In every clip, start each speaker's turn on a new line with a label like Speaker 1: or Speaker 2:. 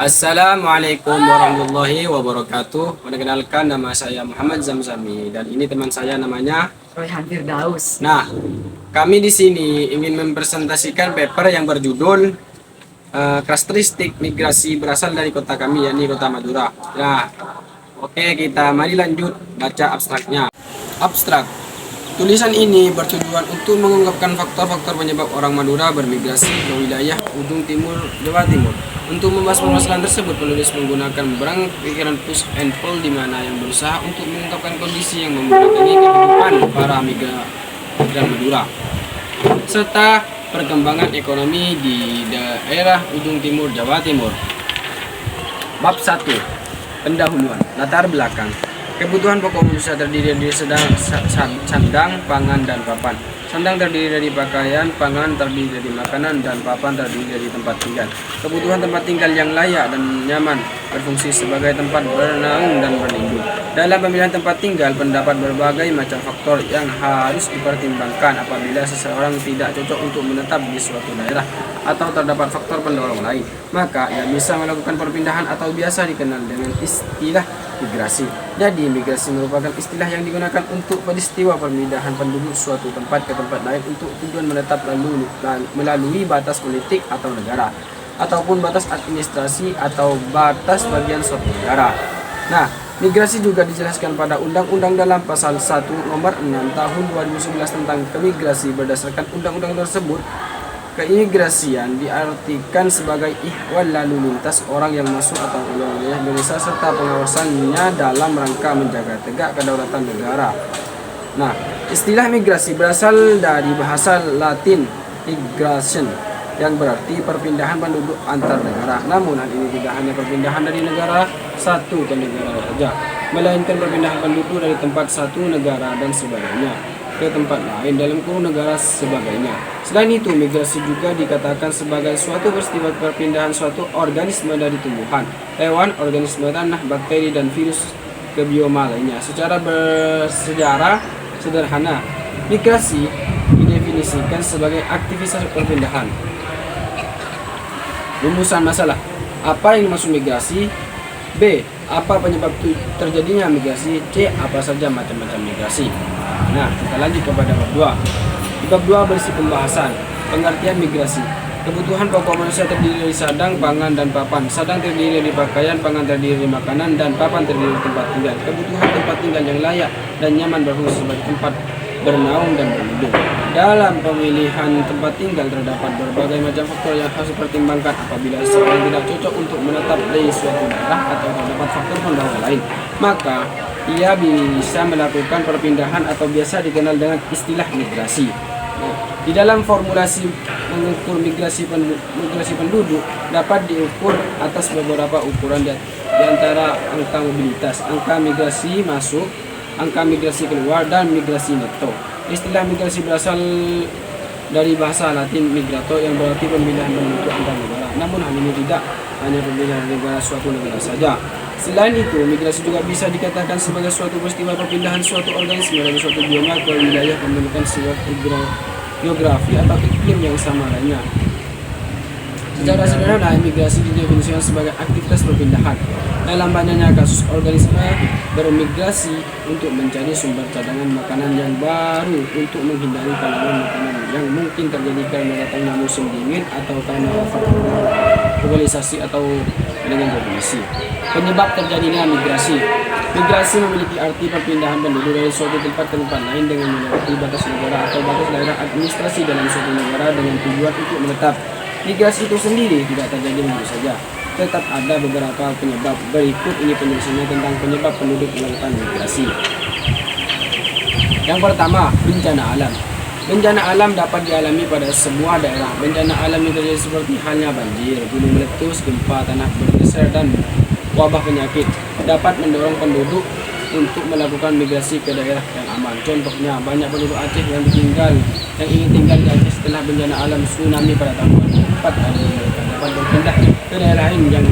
Speaker 1: Assalamualaikum warahmatullahi wabarakatuh. Perkenalkan, nama saya Muhammad Zamzami dan ini teman saya namanya
Speaker 2: Royhan Firdaus.
Speaker 1: Nah, kami di sini ingin mempresentasikan paper yang berjudul karakteristik migrasi berasal dari kota kami, yakni Kota Madura. Nah, oke, kita mari lanjut baca abstraknya. Abstrak. Tulisan ini bertujuan untuk mengungkapkan faktor-faktor penyebab orang Madura bermigrasi ke wilayah ujung timur Jawa Timur. Untuk membahas permasalahan tersebut, penulis menggunakan berang pikiran push and pull di mana yang berusaha untuk mengungkapkan kondisi yang membelakangi kehidupan para migran Madura serta perkembangan ekonomi di daerah ujung timur Jawa Timur. Bab 1. Pendahuluan. Latar belakang. Kebutuhan pokok manusia terdiri dari sandang, pangan, dan papan. Sandang terdiri dari pakaian, pangan terdiri dari makanan, dan papan terdiri dari tempat tinggal. Kebutuhan tempat tinggal yang layak dan nyaman berfungsi sebagai tempat bernaung dan berlindung. Dalam pemilihan tempat tinggal, pendapat berbagai macam faktor yang harus dipertimbangkan apabila seseorang tidak cocok untuk menetap di suatu daerah atau terdapat faktor pendorong lain. Maka ia bisa melakukan perpindahan atau biasa dikenal dengan istilah migrasi. Jadi, migrasi merupakan istilah yang digunakan untuk peristiwa perpindahan penduduk suatu tempat ke tempat lain untuk tujuan menetap melalui batas politik atau negara, ataupun batas administrasi atau batas bagian suatu negara. Nah, migrasi juga dijelaskan pada Undang-Undang dalam Pasal 1 Nomor 6 Tahun 2011 tentang kemigrasi. Berdasarkan undang-undang tersebut, keimigrasian diartikan sebagai ihwal lalu lintas orang yang masuk atau keluar wilayah Indonesia serta pengawasannya dalam rangka menjaga tegak kedaulatan negara. Nah, istilah migrasi berasal dari bahasa Latin migration yang berarti perpindahan penduduk antar negara. Namun hal ini tidak hanya perpindahan dari negara satu ke negara saja, melainkan perpindahan penduduk dari tempat satu negara dan sebagainya ke tempat lain dalam kurung negara sebagainya. Selain itu, migrasi juga dikatakan sebagai suatu peristiwa perpindahan suatu organisme dari tumbuhan, hewan, organisme tanah, bakteri, dan virus ke bioma lainnya. Secara bersejarah sederhana, migrasi didefinisikan sebagai aktivitas perpindahan. Rumusan masalah. Apa yang dimaksud migrasi? B. Apa penyebab terjadinya migrasi? C. Apa saja macam-macam migrasi? Nah, kita lanjut kepada bab 2. Di bab 2 berisi pembahasan pengertian migrasi. Kebutuhan pokok manusia terdiri dari sandang, pangan, dan papan. Sandang terdiri dari pakaian, pangan terdiri dari makanan, dan papan terdiri dari tempat tinggal. Kebutuhan tempat tinggal yang layak dan nyaman berfungsi sebagai tempat bernaung dan berlindung. Dalam pemilihan tempat tinggal terdapat berbagai macam faktor yang harus dipertimbangkan apabila seseorang tidak cocok untuk menetap di suatu daerah atau terdapat faktor pendorong lain. Maka ia bisa melakukan perpindahan atau biasa dikenal dengan istilah migrasi. Nah, di dalam formulasi mengukur migrasi penduduk dapat diukur atas beberapa ukuran di antara angka mobilitas, angka migrasi masuk, angka migrasi keluar, dan migrasi neto. Istilah migrasi berasal dari bahasa Latin migrato yang berarti pemilihan penduduk antar negara. Namun hal ini tidak hanya pemilihan negara suatu negara saja. Selain itu, migrasi juga bisa dikatakan sebagai suatu peristiwa perpindahan suatu organisme dari suatu bioma ke wilayah pembentukan suatu geografi atau iklim yang sama lainnya. Secara sederhana, migrasi didefinisikan sebagai aktivitas perpindahan. Dalam banyaknya kasus, organisme bermigrasi untuk mencari sumber cadangan makanan yang baru untuk menghindari kalangan makanan yang mungkin terjadi karena datangnya musim dingin atau karena globalisasi atau dengan populasi. Penyebab terjadinya migrasi. Migrasi memiliki arti perpindahan penduduk dari suatu tempat ke tempat lain dengan melewati batas negara atau batas daerah administrasi dalam suatu negara dengan tujuan untuk menetap. Migrasi itu sendiri tidak terjadi begitu saja. Tetap ada beberapa penyebab. Berikut ini penjelasannya tentang penyebab penduduk melakukan migrasi. Yang pertama, bencana alam. Bencana alam dapat dialami pada semua daerah. Bencana alam yang terjadi seperti halnya banjir, gunung meletus, gempa tanah bergeser, dan wabah penyakit dapat mendorong penduduk untuk melakukan migrasi ke daerah yang aman. Contohnya, banyak penduduk Aceh yang ingin tinggal di Aceh setelah bencana alam tsunami pada tahun 2004 lalu mereka dapat berpindah ke daerah lain yang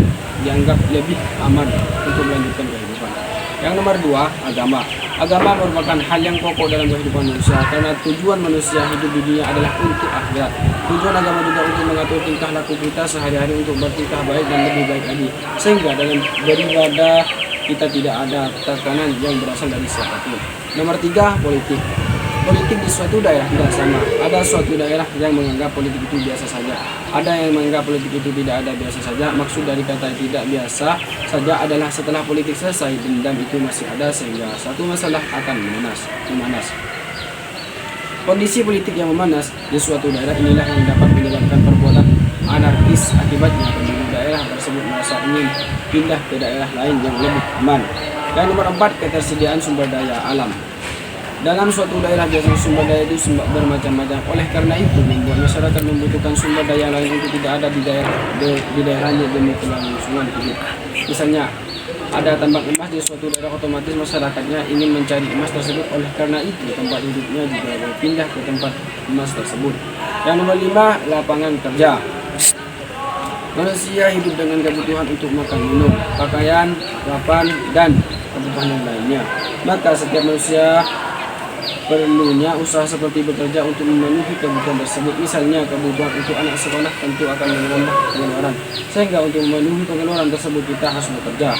Speaker 1: dianggap lebih aman untuk melanjutkan kehidupan. Yang nomor 2, agama. Agama merupakan hal yang pokok dalam kehidupan manusia karena tujuan manusia hidup di dunia adalah untuk akhirat. Tujuan agama juga untuk mengatur tingkah laku kita sehari-hari untuk bertingkah baik dan lebih baik lagi. Sehingga dalam beribadah kita tidak ada tekanan yang berasal dari siapapun. Nomor 3, politik. Politik di suatu daerah tidak sama. Ada suatu daerah yang menganggap politik itu biasa saja. Ada yang menganggap politik itu tidak ada biasa saja. Maksud dari kata tidak biasa saja adalah setelah politik selesai, dendam itu masih ada sehingga satu masalah akan memanas. Kondisi politik yang memanas di suatu daerah inilah yang dapat menyebabkan perbuatan anarkis. Akibatnya penduduk daerah tersebut merasa ingin pindah ke daerah lain yang lebih aman. Dan nomor 4, ketersediaan sumber daya alam. Dalam suatu daerah biasanya sumber daya itu bermacam-macam. Oleh karena itu membuat masyarakat membutuhkan sumber daya lain untuk tidak ada di daerahnya demi kelangsungan hidup. Misalnya ada tambak emas di suatu daerah, otomatis masyarakatnya ingin mencari emas tersebut. Oleh karena itu tempat hidupnya juga berpindah ke tempat emas tersebut. Yang nomor 5, lapangan kerja. Manusia hidup dengan kebutuhan untuk makan, minum, pakaian, papan, dan kebutuhan yang lainnya. Maka setiap manusia perlunya usaha seperti bekerja untuk memenuhi kebutuhan tersebut. Misalnya kebutuhan untuk anak sekolah tentu akan menambah pengeluaran, sehingga untuk memenuhi pengeluaran tersebut kita harus bekerja.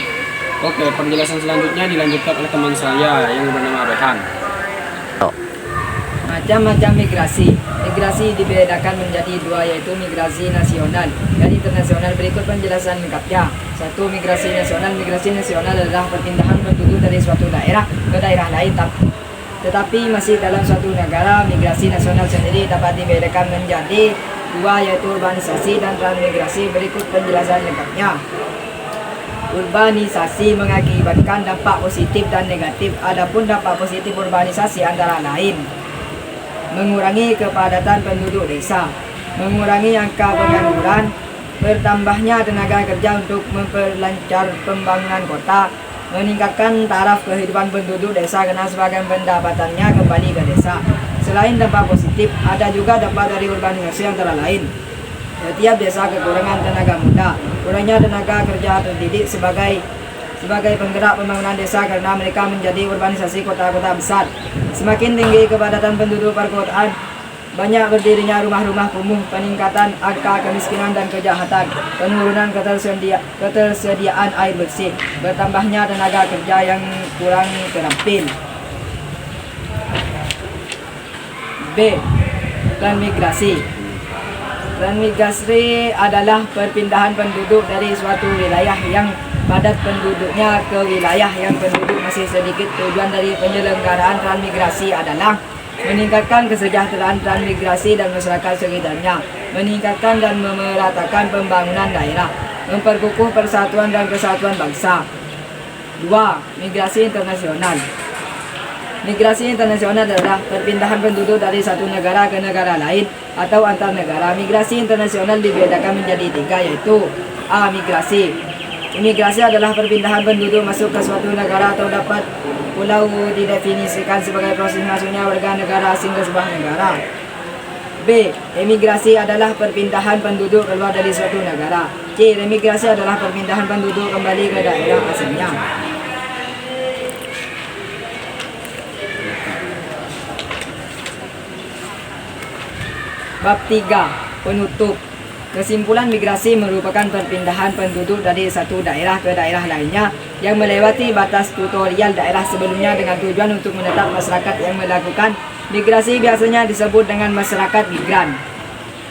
Speaker 1: Oke, penjelasan selanjutnya dilanjutkan oleh teman saya yang bernama Rehan.
Speaker 2: Macam-macam migrasi. Migrasi dibedakan menjadi 2, yaitu migrasi nasional dan internasional. Berikut penjelasan lengkapnya. 1. Migrasi nasional. Migrasi nasional adalah perpindahan penduduk dari suatu daerah ke daerah lain tetapi masih dalam suatu negara. Migrasi nasional sendiri dapat dibedakan menjadi 2, yaitu urbanisasi dan transmigrasi. Berikut penjelasan lengkapnya. Urbanisasi mengakibatkan dampak positif dan negatif. Adapun dampak positif urbanisasi antara lain: mengurangi kepadatan penduduk desa, mengurangi angka pengangguran, bertambahnya tenaga kerja untuk memperlancar pembangunan kota, meningkatkan taraf kehidupan penduduk desa karena sebagian pendapatannya kembali ke desa. Selain dampak positif, ada juga dampak dari urbanisasi antara lain. Setiap desa kekurangan tenaga muda, kurangnya tenaga kerja terdidik sebagai penggerak pembangunan desa karena mereka menjadi urbanisasi kota-kota besar. Semakin tinggi kepadatan penduduk perkotaan, banyak berdirinya rumah-rumah kumuh, peningkatan angka kemiskinan dan kejahatan, penurunan ketersediaan air bersih, bertambahnya tenaga kerja yang kurang terampil. B. Transmigrasi. Transmigrasi adalah perpindahan penduduk dari suatu wilayah yang padat penduduknya ke wilayah yang penduduk masih sedikit. Tujuan dari penyelenggaraan transmigrasi adalah meningkatkan kesejahteraan transmigrasi dan masyarakat sekitarnya, meningkatkan dan memeratakan pembangunan daerah, memperkukuh persatuan dan kesatuan bangsa. 2. Migrasi internasional. Migrasi internasional adalah perpindahan penduduk dari satu negara ke negara lain atau antar negara. Migrasi internasional dibedakan menjadi 3, yaitu A. Migrasi. Imigrasi adalah perpindahan penduduk masuk ke suatu negara atau dapat pulau didefinisikan sebagai proses masuknya warga negara asing ke sebuah negara. B. Emigrasi adalah perpindahan penduduk keluar dari suatu negara. C. Remigrasi adalah perpindahan penduduk kembali ke daerah asalnya. Bab 3. Penutup. Kesimpulan, migrasi merupakan perpindahan penduduk dari satu daerah ke daerah lainnya yang melewati batas tutorial daerah sebelumnya dengan tujuan untuk menetap. Masyarakat yang melakukan migrasi biasanya disebut dengan masyarakat migran.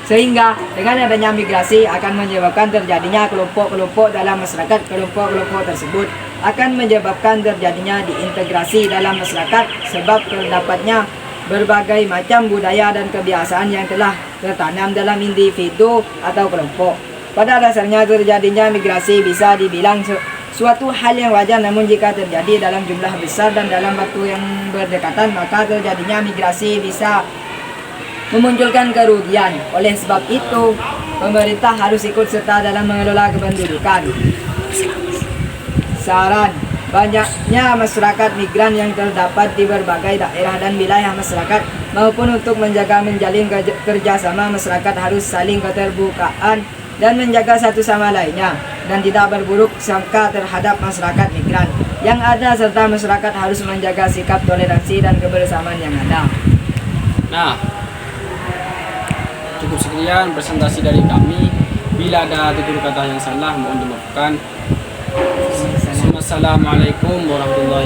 Speaker 2: Sehingga dengan adanya migrasi akan menyebabkan terjadinya kelompok-kelompok dalam masyarakat. Kelompok-kelompok tersebut akan menyebabkan terjadinya diintegrasi dalam masyarakat sebab terdapatnya berbagai macam budaya dan kebiasaan yang telah tertanam dalam individu atau kelompok. Pada dasarnya terjadinya migrasi bisa dibilang suatu hal yang wajar, namun jika terjadi dalam jumlah besar dan dalam waktu yang berdekatan, maka terjadinya migrasi bisa memunculkan kerugian. Oleh sebab itu, pemerintah harus ikut serta dalam mengelola kependudukan. Saran: banyaknya masyarakat migran yang terdapat di berbagai daerah dan wilayah masyarakat maupun untuk menjalin kerjasama masyarakat harus saling keterbukaan dan menjaga satu sama lainnya. dan tidak berburuk sangka terhadap masyarakat migran yang ada, serta masyarakat harus menjaga sikap toleransi dan kebersamaan yang ada.
Speaker 1: Nah, cukup sekian presentasi dari kami. Bila ada tutur kata yang salah mohon dimaafkan. Assalamualaikum warahmatullahi